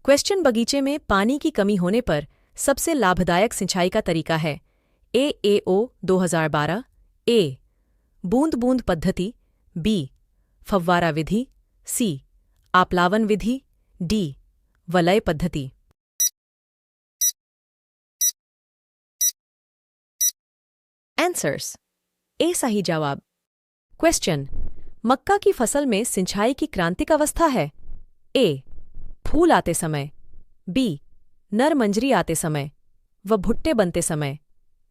Question बगीचे में पानी की कमी होने पर सबसे लाभदायक सिंचाई का तरीका है। AAO 2012। ए बूंद बूंद पद्धति, बी फव्वारा विधि, सी आप्लावन विधि, डी वलय पद्धति। आंसर्स। ए सही जवाब। क्वेश्चन, मक्का की फसल में सिंचाई की क्रांतिक अवस्था है। ए फूल आते समय, बी नर मंजरी आते समय व भुट्टे बनते समय,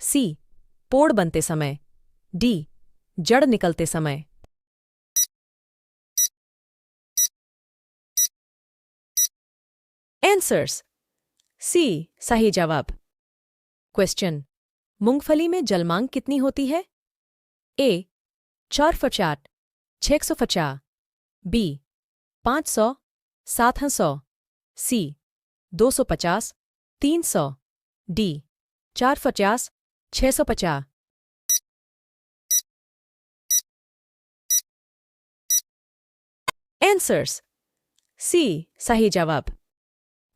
सी पोड़ बनते समय, डी जड़ निकलते समय। आंसर्स। सी सही जवाब। क्वेश्चन, मूंगफली में जलमांग कितनी होती है। ए 450, 650, बी 500, 700, सी 250, 300, डी 450, 650। आंसर्स। सी सही जवाब।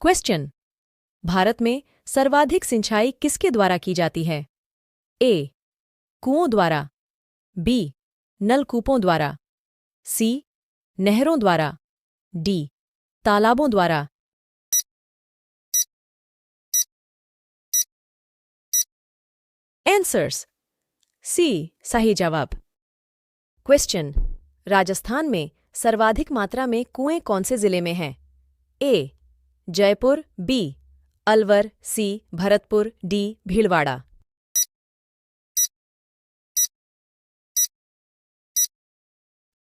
क्वेश्चन, भारत में सर्वाधिक सिंचाई किसके द्वारा की जाती है। ए कुओं द्वारा, बी नलकूपों द्वारा, सी नहरों द्वारा, डी तालाबों द्वारा। आंसर्स। सी सही जवाब। क्वेश्चन, राजस्थान में सर्वाधिक मात्रा में कुएं कौन से जिले में हैं। ए जयपुर, बी अलवर, सी भरतपुर, डी भीलवाड़ा।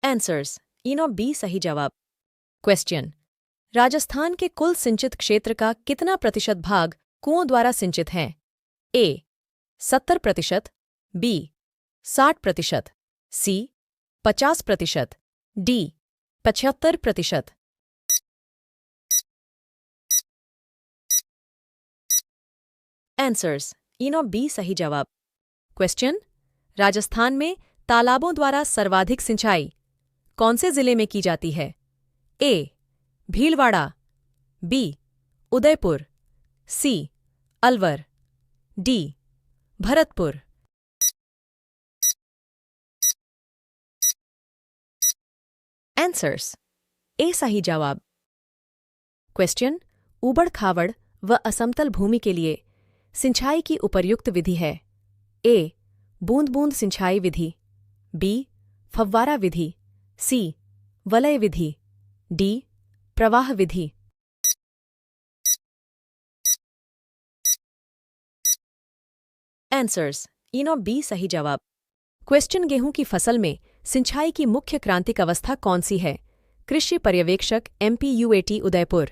आंसर्स। इनो बी सही जवाब। क्वेश्चन, राजस्थान के कुल सिंचित क्षेत्र का कितना प्रतिशत भाग कुओं द्वारा सिंचित है। ए 70%, बी 60%, सी 50%, डी 75%। आंसर्स। इनो बी सही जवाब। क्वेश्चन, राजस्थान में तालाबों द्वारा सर्वाधिक सिंचाई कौन से जिले में की जाती है। ए भीलवाड़ा, बी उदयपुर, सी अलवर, डी भरतपुर। आंसर्स। ए सही जवाब। क्वेश्चन, ऊबड़ खाबड़ व असमतल भूमि के लिए सिंचाई की उपर्युक्त विधि है। ए बूंद बूंद सिंचाई विधि, बी फव्वारा विधि, सी वलय विधि, डी प्रवाह विधि। आंसर्स। इनो बी सही जवाब। क्वेश्चन, गेहूं की फसल में सिंचाई की मुख्य क्रांतिक अवस्था कौन सी है। कृषि पर्यवेक्षक MPUAT उदयपुर।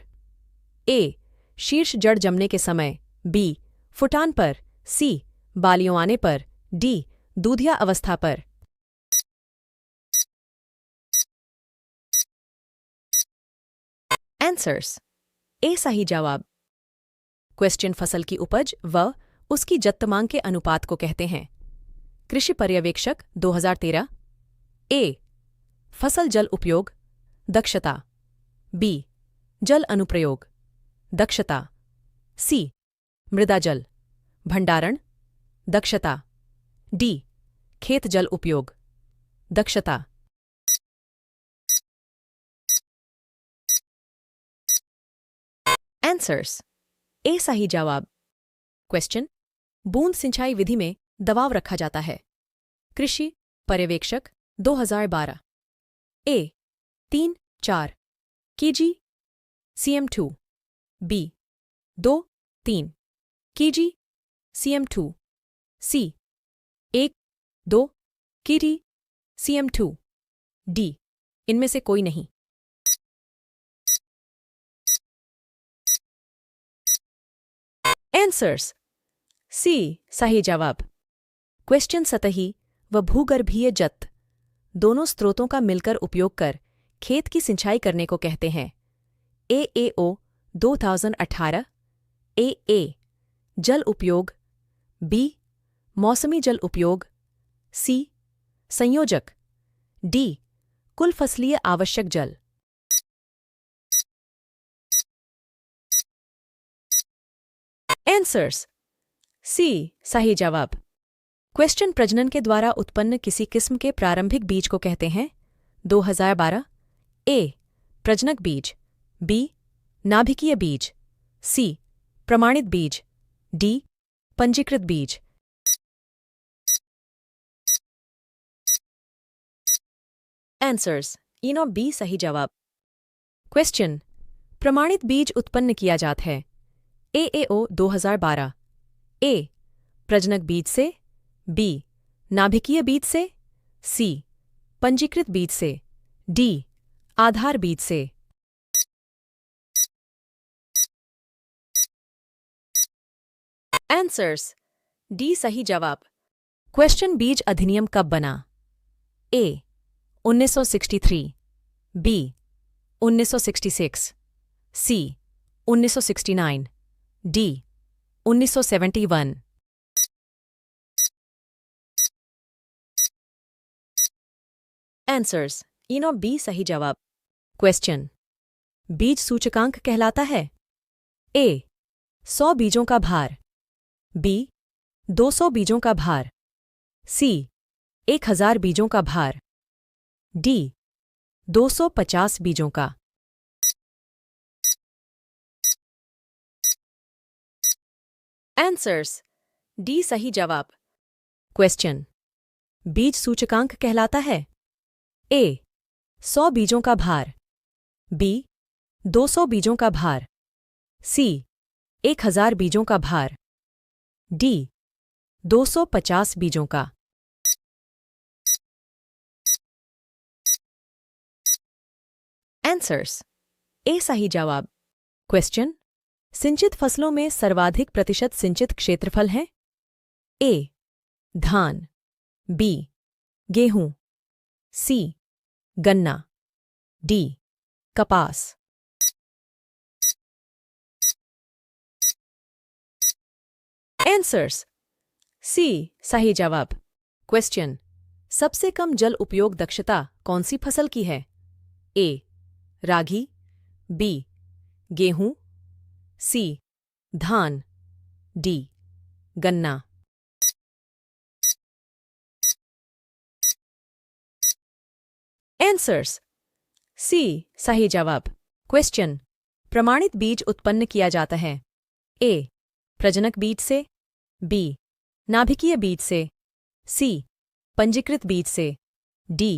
ए शीर्ष जड़ जमने के समय, बी फुटान पर, सी बालियों आने पर, डी दूधिया अवस्था पर। आंसर्स। ए सही जवाब। क्वेश्चन, फसल की उपज व उसकी जत्तमांग के अनुपात को कहते हैं। कृषि पर्यवेक्षक 2013। ए फसल जल उपयोग दक्षता, बी जल अनुप्रयोग दक्षता, सी मृदा जल भंडारण दक्षता, डी खेत जल उपयोग दक्षता। आंसर्स। ए सही जवाब। क्वेश्चन, बूंद सिंचाई विधि में दबाव रखा जाता है। कृषि पर्यवेक्षक 2012। A 3-4 kg CM2, B 2-3 kg CM2, C 1-2 kg CM2, D इनमें से कोई नहीं। आंसर्स। सी सही जवाब। क्वेश्चन, सतही व भूगर्भीय जत दोनों स्रोतों का मिलकर उपयोग कर खेत की सिंचाई करने को कहते हैं। AAO 2018। ए जल उपयोग, बी मौसमी जल उपयोग, सी संयोजक, डी कुल फसलीय आवश्यक जल। आंसर्स। सी सही जवाब। क्वेश्चन प्रजनन के द्वारा उत्पन्न किसी किस्म के प्रारंभिक बीज को कहते हैं? 2012। ए प्रजनक बीज, बी नाभिकीय बीज, सी प्रमाणित बीज, डी पंजीकृत बीज। आंसर्स। इनो बी सही जवाब। क्वेश्चन प्रमाणित बीज उत्पन्न किया जाता है? एएओ 2012। ए प्रजनक बीज से, बी नाभिकीय बीज से, सी पंजीकृत बीज से, डी आधार बीज से। आंसर्स। डी सही जवाब। क्वेश्चन बीज अधिनियम कब बना? ए 1963, बी 1966, सी 1969, डी 1971। आंसर्स। इनो बी सही जवाब। क्वेश्चन बीज सूचकांक कहलाता है? ए 100 बीजों का भार, बी 200 बीजों का भार, सी 1000 बीजों का भार, डी 250 बीजों का। आंसर्स। डी सही जवाब। क्वेश्चन बीज सूचकांक कहलाता है? ए 100 बीजों का भार, बी 200 बीजों का भार, सी 1000 बीजों का भार, डी 250 बीजों का। आंसर्स। ए सही जवाब। क्वेश्चन सिंचित फसलों में सर्वाधिक प्रतिशत सिंचित क्षेत्रफल है? ए धान, बी गेहूं, सी गन्ना, डी कपास। आंसर्स। सी सही जवाब। क्वेश्चन सबसे कम जल उपयोग दक्षता कौन सी फसल की है? ए रागी, बी गेहूं, सी धान, डी गन्ना। आंसर्स। सी सही जवाब। क्वेश्चन प्रमाणित बीज उत्पन्न किया जाता है? ए प्रजनक बीज से, बी नाभिकीय बीज से, सी पंजीकृत बीज से, डी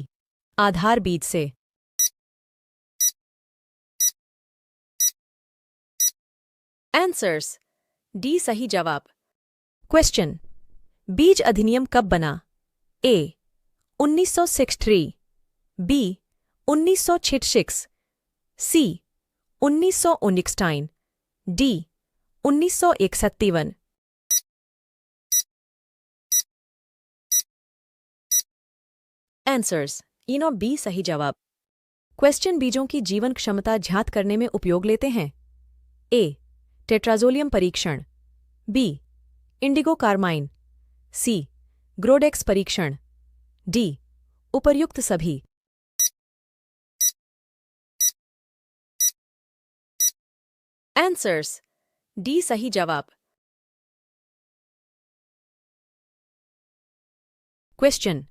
आधार बीज से। आंसर्स। डी सही जवाब। क्वेश्चन बीज अधिनियम कब बना? ए 1963, बी 1966, सी 1969, डी 1961। आंसर्स। इनो बी सही जवाब। क्वेश्चन बीजों की जीवन क्षमता ज्ञात करने में उपयोग लेते हैं? ए टेट्राजोलियम परीक्षण, बी इंडिगो कार्माइन, सी ग्रोडेक्स परीक्षण, डी उपर्युक्त सभी। आंसर्स। डी सही जवाब। क्वेश्चन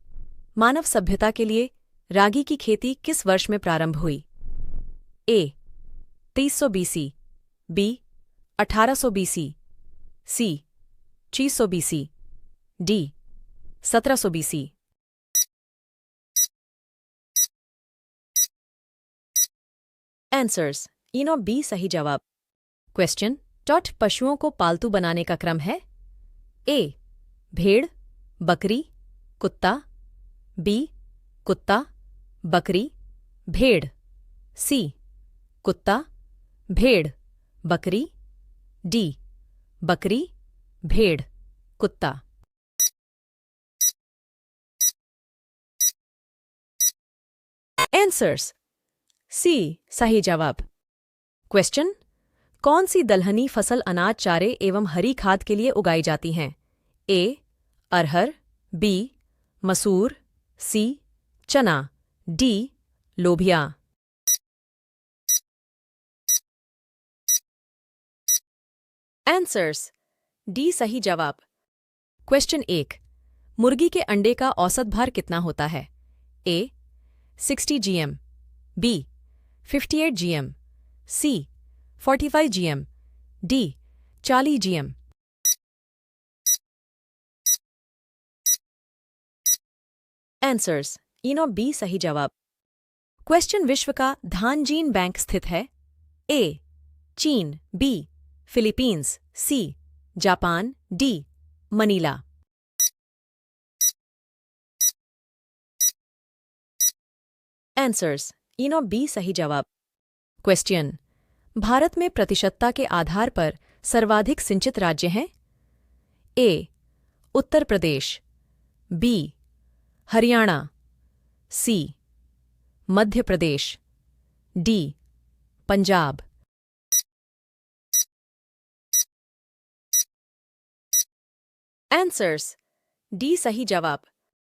मानव सभ्यता के लिए रागी की खेती किस वर्ष में प्रारंभ हुई? ए 2300 बीसी, बी 1800 बीसी, सी 600 बीसी, डी 1700 बीसी। आंसर्स। इनो बी सही जवाब। क्वेश्चन पशुओं को पालतू बनाने का क्रम है? ए भेड़, बकरी, कुत्ता, बी कुत्ता, बकरी, भेड़, सी कुत्ता, भेड़, बकरी, डी बकरी, भेड़, कुत्ता। आंसर्स। सी सही जवाब। क्वेश्चन कौन सी दलहनी फसल अनाज चारे एवं हरी खाद के लिए उगाई जाती हैं? ए अरहर, बी मसूर, सी चना, डी लोबिया। आंसर्स। डी सही जवाब। क्वेश्चन 1। मुर्गी के अंडे का औसत भार कितना होता है? ए 60 जीएम, बी 58 जीएम, सी 45 जीएम, डी 40 जीएम। आंसर्स इनो बी सही जवाब। क्वेश्चन विश्व का धानजीन बैंक स्थित है? ए चीन, बी फिलीपींस, सी जापान, डी मनीला। आंसर्स इनो बी सही जवाब। क्वेश्चन भारत में प्रतिशतता के आधार पर सर्वाधिक सिंचित राज्य हैं? ए उत्तर प्रदेश, बी हरियाणा, सी Madhya Pradesh, D Punjab. Answers D सही जवाब।